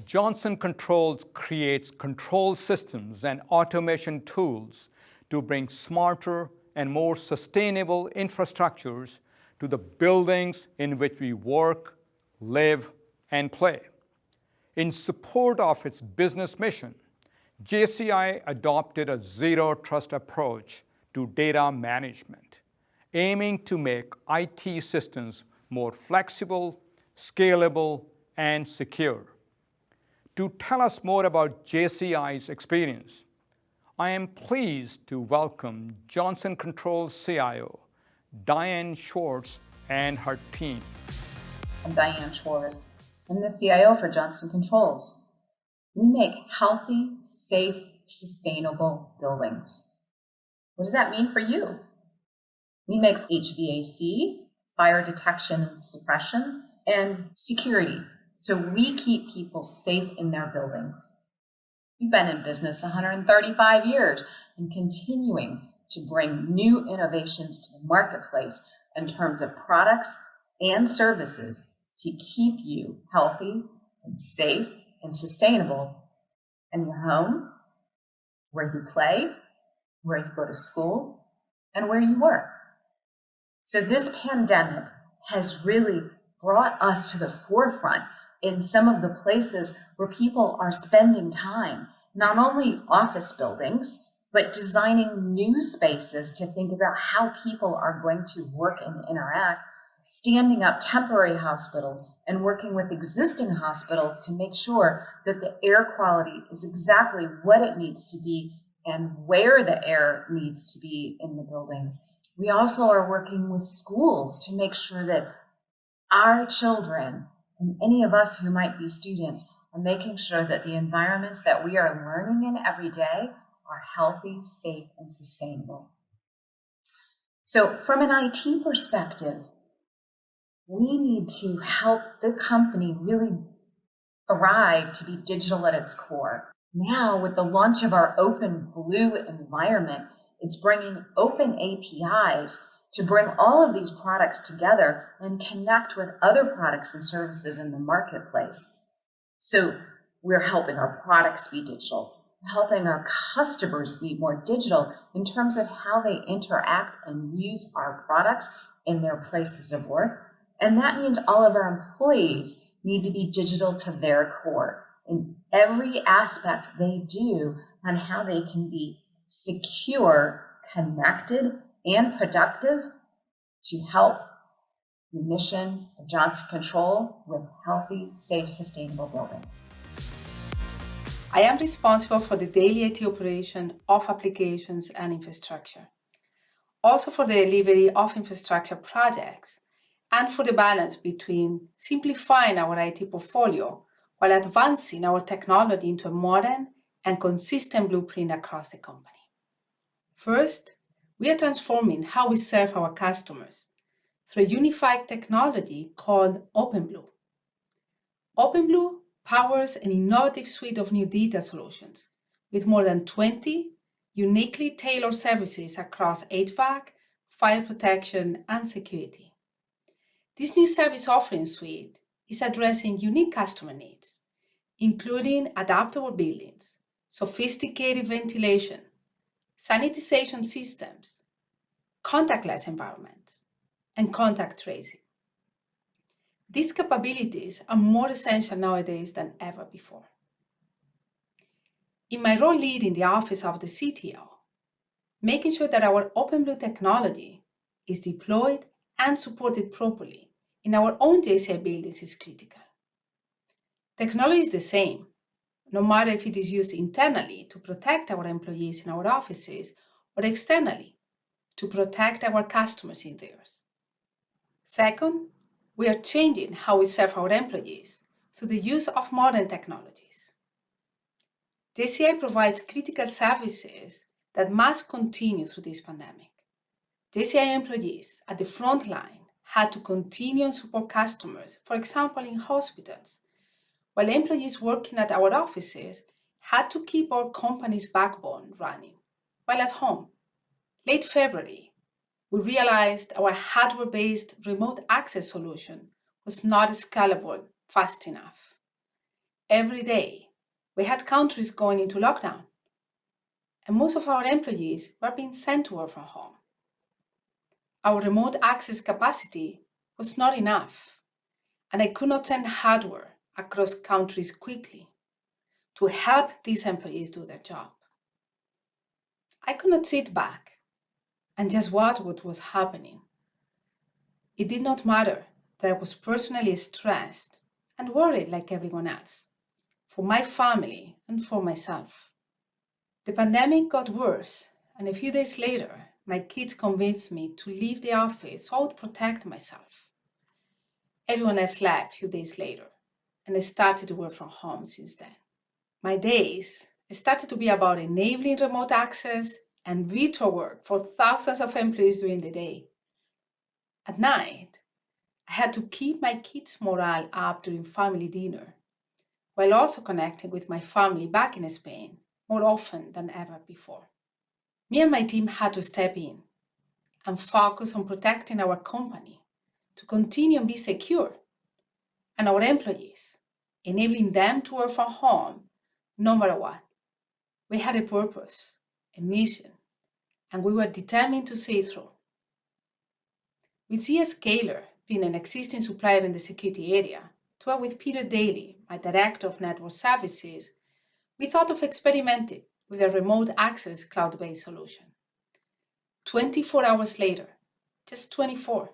Johnson Controls creates control systems and automation tools to bring smarter and more sustainable infrastructures to the buildings in which we work, live, and play. In support of its business mission, JCI adopted a zero trust approach to data management, aiming to make IT systems more flexible, scalable, and secure. To tell us more about JCI's experience, I am pleased to welcome Johnson Controls CIO, Diane Schwartz, and her team. I'm Diane Schwartz. I'm the CIO for Johnson Controls. We make healthy, safe, sustainable buildings. What does that mean for you? We make HVAC, fire detection and suppression, and security. So we keep people safe in their buildings. We've been in business 135 years and continuing to bring new innovations to the marketplace in terms of products and services to keep you healthy and safe and sustainable in your home, where you play, where you go to school, and where you work. So this pandemic has really brought us to the forefront in some of the places where people are spending time, not only office buildings, but designing new spaces to think about how people are going to work and interact, standing up temporary hospitals and working with existing hospitals to make sure that the air quality is exactly what it needs to be and where the air needs to be in the buildings. We also are working with schools to make sure that our children and any of us who might be students are making sure that the environments that we are learning in every day are healthy, safe, and sustainable. So from an IT perspective, we need to help the company really thrive to be digital at its core. Now, with the launch of our Open Blue environment, it's bringing open APIs to bring all of these products together and connect with other products and services in the marketplace. So we're helping our products be digital, helping our customers be more digital in terms of how they interact and use our products in their places of work. And that means all of our employees need to be digital to their core in every aspect they do on how they can be secure, connected, and productive to help the mission of Johnson Control with healthy, safe, sustainable buildings. I am responsible for the daily IT operation of applications and infrastructure, also for the delivery of infrastructure projects, and for the balance between simplifying our IT portfolio while advancing our technology into a modern and consistent blueprint across the company. First, we are transforming how we serve our customers through a unified technology called OpenBlue. OpenBlue powers an innovative suite of new data solutions with more than 20 uniquely tailored services across HVAC, fire protection, and security. This new service offering suite is addressing unique customer needs, including adaptable buildings, sophisticated ventilation, sanitization systems, contactless environments, and contact tracing. These capabilities are more essential nowadays than ever before. In my role leading the office of the CTO, making sure that our OpenBlue technology is deployed and supported properly in our own JCI buildings is critical. Technology is the same, no matter if it is used internally to protect our employees in our offices or externally to protect our customers in theirs. Second, we are changing how we serve our employees through the use of modern technologies. JCI provides critical services that must continue through this pandemic. JCI employees at the front line had to continue and support customers, for example, in hospitals, while employees working at our offices had to keep our company's backbone running while at home. Late February, we realized our hardware-based remote access solution was not scalable fast enough. every day, we had countries going into lockdown, and most of our employees were being sent to work from home. Our remote access capacity was not enough, and I could not send hardware across countries quickly to help these employees do their job. I could not sit back and just watch what was happening. It did not matter that I was personally stressed and worried like everyone else, for my family and for myself. The pandemic got worse, and a few days later, my kids convinced me to leave the office so I would protect myself. Everyone else left a few days later, and I started to work from home since then. My days started to be about enabling remote access and virtual work for thousands of employees during the day. At night, I had to keep my kids' morale up during family dinner, while also connecting with my family back in Spain more often than ever before. Me and my team had to step in and focus on protecting our company to continue and be secure, and our employees, enabling them to work from home no matter what. We had a purpose, a mission, and we were determined to see it through. With Zscaler being an existing supplier in the security area, together with Peter Daly, my Director of Network Services, we thought of experimenting with a remote access cloud-based solution. 24 hours later, just 24,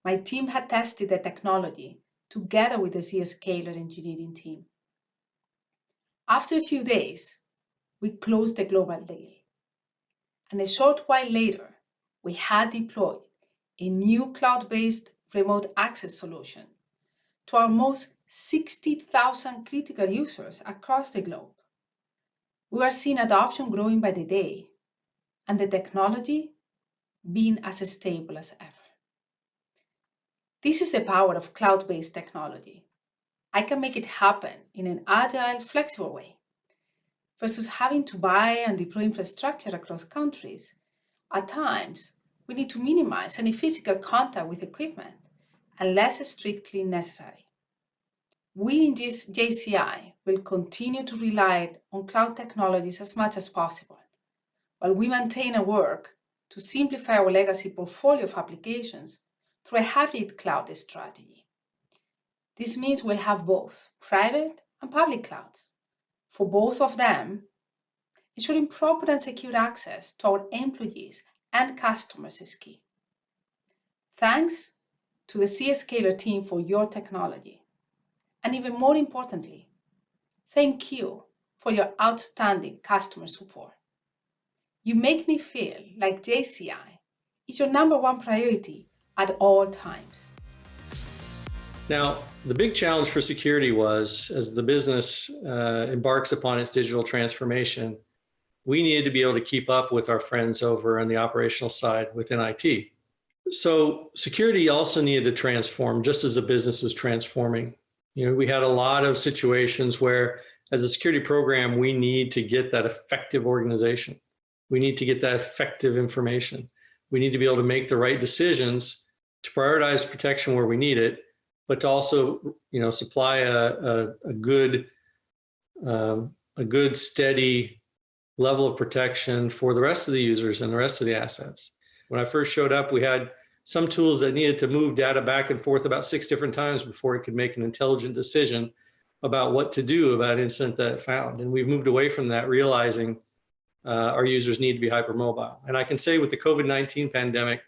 my team had tested the technology together with the Zscaler engineering team. After a few days, we closed the global deal. And a short while later, we had deployed a new cloud-based remote access solution to our most 60,000 critical users across the globe. We are seeing adoption growing by the day, and the technology being as stable as ever. This is the power of cloud-based technology. I can make it happen in an agile, flexible way, versus having to buy and deploy infrastructure across countries. At times, we need to minimize any physical contact with equipment unless strictly necessary. We in JCI will continue to rely on cloud technologies as much as possible, while we maintain and work to simplify our legacy portfolio of applications through a hybrid cloud strategy. This means we'll have both private and public clouds. For both of them, ensuring proper and secure access to our employees and customers is key. Thanks to the Zscaler team for your technology. And even more importantly, thank you for your outstanding customer support. You make me feel like JCI is your number one priority at all times. Now, the big challenge for security was, as the business embarks upon its digital transformation, we needed to be able to keep up with our friends over on the operational side within IT. So security also needed to transform just as the business was transforming. You know, we had a lot of situations where, as a security program, we need to get that effective organization. We need to get that effective information. We need to be able to make the right decisions to prioritize protection where we need it, but to also, you know, supply a good, steady level of protection for the rest of the users and the rest of the assets. When I first showed up, we had some tools that needed to move data back and forth about 6 different times before it could make an intelligent decision about what to do about an incident that it found. And we've moved away from that, realizing our users need to be hypermobile. And I can say with the COVID-19 pandemic,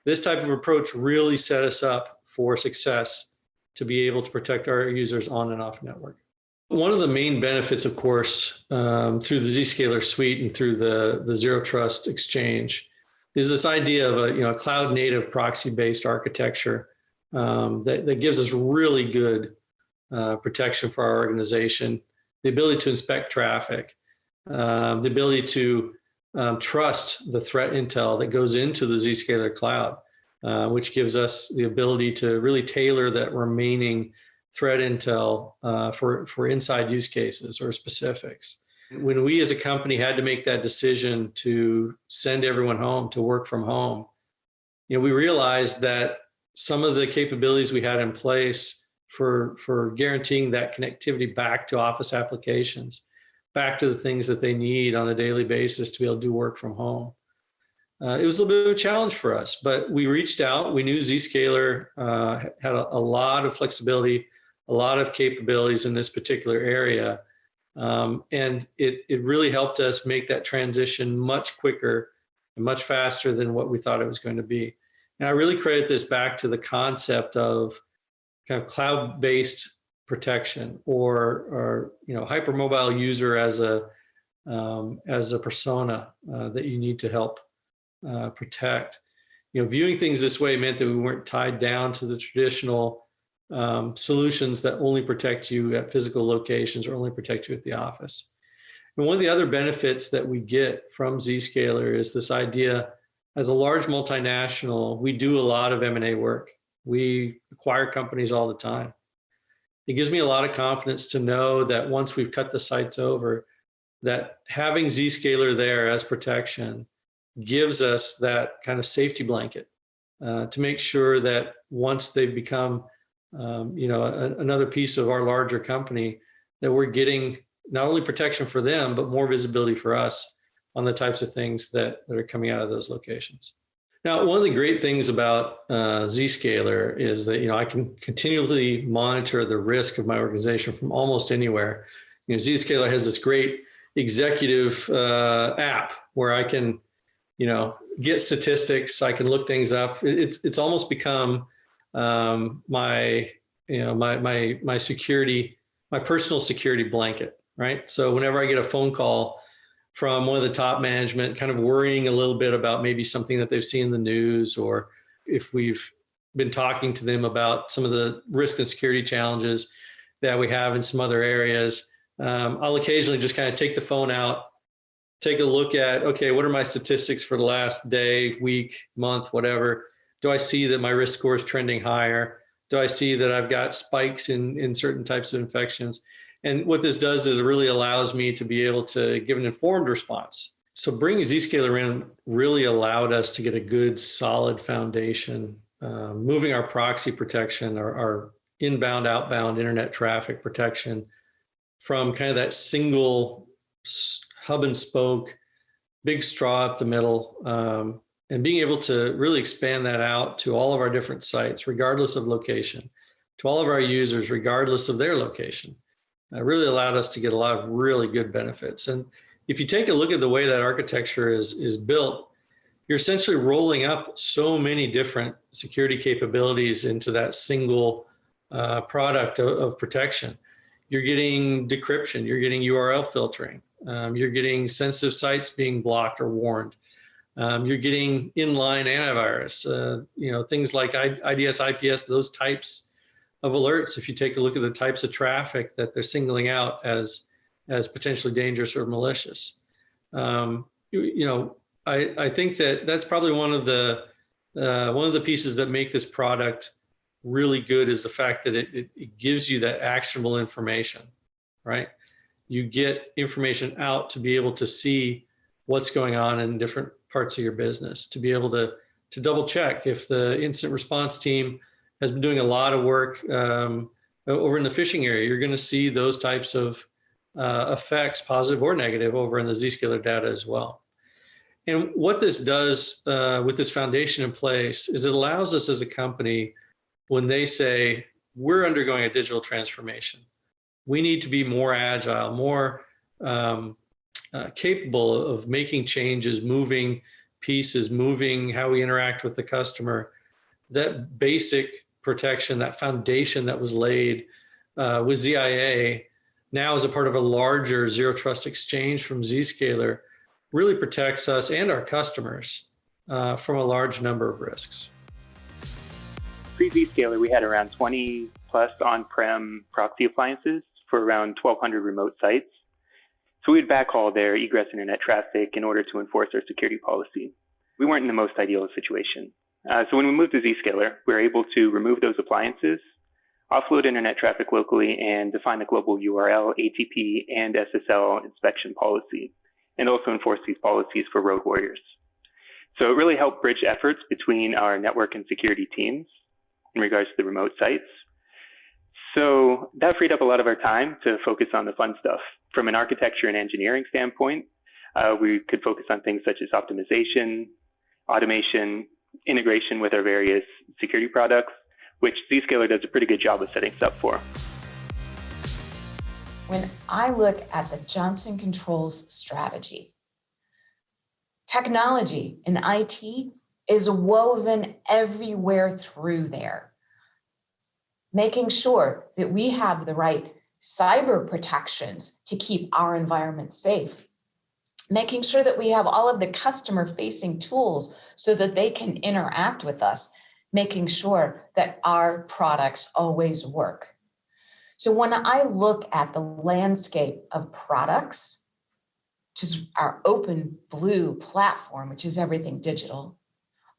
this type of approach really set us up for success to be able to protect our users on and off network. One of the main benefits, of course, through the Zscaler suite and through the Zero Trust Exchange is this idea of a cloud native proxy-based architecture that gives us really good protection for our organization, the ability to inspect traffic, the ability to trust the threat intel that goes into the Zscaler cloud, which gives us the ability to really tailor that remaining threat intel for inside use cases or specifics. When we as a company had to make that decision to send everyone home to work from home, we realized that some of the capabilities we had in place for guaranteeing that connectivity back to Office applications, back to the things that they need on a daily basis to be able to do work from home. It was a little bit of a challenge for us, but we reached out. We knew Zscaler had a lot of flexibility, a lot of capabilities in this particular area. And it really helped us make that transition much quicker and much faster than what we thought it was going to be. And I really credit this back to the concept of kind of cloud-based protection or hypermobile user as a persona that you need to help protect. Viewing things this way meant that we weren't tied down to the traditional solutions that only protect you at physical locations or only protect you at the office. And one of the other benefits that we get from Zscaler is this idea, as a large multinational, we do a lot of M&A work. We acquire companies all the time. It gives me a lot of confidence to know that once we've cut the sites over, that having Zscaler there as protection gives us that kind of safety blanket to make sure that once they've become another piece of our larger company, that we're getting not only protection for them, but more visibility for us on the types of things that are coming out of those locations. Now, one of the great things about Zscaler is that I can continually monitor the risk of my organization from almost anywhere. Zscaler has this great executive app where I can get statistics. I can look things up. It's almost become my security, my personal security blanket, right? So whenever I get a phone call from one of the top management, kind of worrying a little bit about maybe something that they've seen in the news, or if we've been talking to them about some of the risk and security challenges that we have in some other areas, I'll occasionally just kind of take the phone out, take a look at, okay, what are my statistics for the last day, week, month, whatever? Do I see that my risk score is trending higher? Do I see that I've got spikes in certain types of infections? And what this does is it really allows me to be able to give an informed response. So bringing Zscaler in really allowed us to get a good, solid foundation, moving our proxy protection, our inbound, outbound internet traffic protection from kind of that single hub and spoke, big straw up the middle, and being able to really expand that out to all of our different sites, regardless of location, to all of our users, regardless of their location. Really allowed us to get a lot of really good benefits. And if you take a look at the way that architecture is built, you're essentially rolling up so many different security capabilities into that single product of protection. You're getting decryption, you're getting URL filtering, you're getting sensitive sites being blocked or warned. You're getting inline antivirus, things like IDS, IPS, those types of alerts. If you take a look at the types of traffic that they're singling out as potentially dangerous or malicious, I think that's probably one of the pieces that make this product really good is the fact that it gives you that actionable information, right? You get information out to be able to see what's going on in different parts of your business, to be able to double check if the incident response team has been doing a lot of work over in the phishing area. You're going to see those types of effects, positive or negative, over in the Zscaler data as well. And what this does with this foundation in place is it allows us as a company, when they say, we're undergoing a digital transformation, we need to be more agile, more capable of making changes, moving pieces, moving how we interact with the customer. That basic protection, that foundation that was laid with ZIA, now as a part of a larger zero trust exchange from Zscaler, really protects us and our customers from a large number of risks. Pre-Zscaler, we had around 20 plus on-prem proxy appliances for around 1,200 remote sites. So we'd backhaul their egress internet traffic in order to enforce our security policy. We weren't in the most ideal situation. So when we moved to Zscaler, we were able to remove those appliances, offload internet traffic locally, and define a global URL, ATP, and SSL inspection policy, and also enforce these policies for road warriors. So it really helped bridge efforts between our network and security teams in regards to the remote sites. So that freed up a lot of our time to focus on the fun stuff. From an architecture and engineering standpoint, we could focus on things such as optimization, automation, integration with our various security products, which Zscaler does a pretty good job of setting us up for. When I look at the Johnson Controls strategy, technology and IT is woven everywhere through there. Making sure that we have the right cyber protections to keep our environment safe. Making sure that we have all of the customer-facing tools so that they can interact with us. Making sure that our products always work. So when I look at the landscape of products, which is our open blue platform, which is everything digital,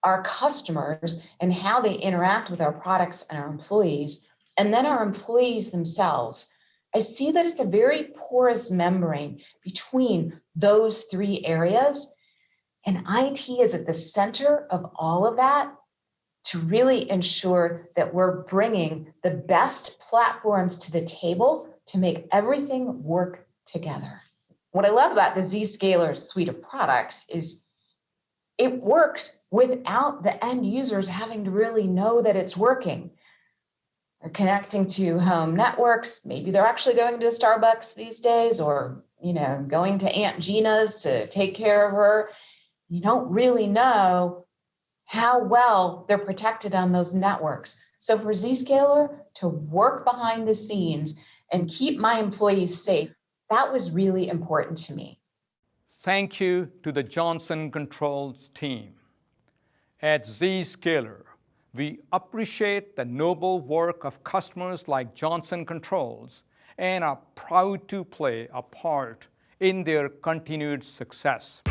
our customers and how they interact with our products and our employees, and then our employees themselves, I see that it's a very porous membrane between those three areas. And IT is at the center of all of that to really ensure that we're bringing the best platforms to the table to make everything work together. What I love about the Zscaler suite of products is it works without the end users having to really know that it's working. They're connecting to home networks. Maybe they're actually going to a Starbucks these days, or going to Aunt Gina's to take care of her. You don't really know how well they're protected on those networks. So for Zscaler to work behind the scenes and keep my employees safe, that was really important to me. Thank you to the Johnson Controls team. At Zscaler, we appreciate the noble work of customers like Johnson Controls and are proud to play a part in their continued success.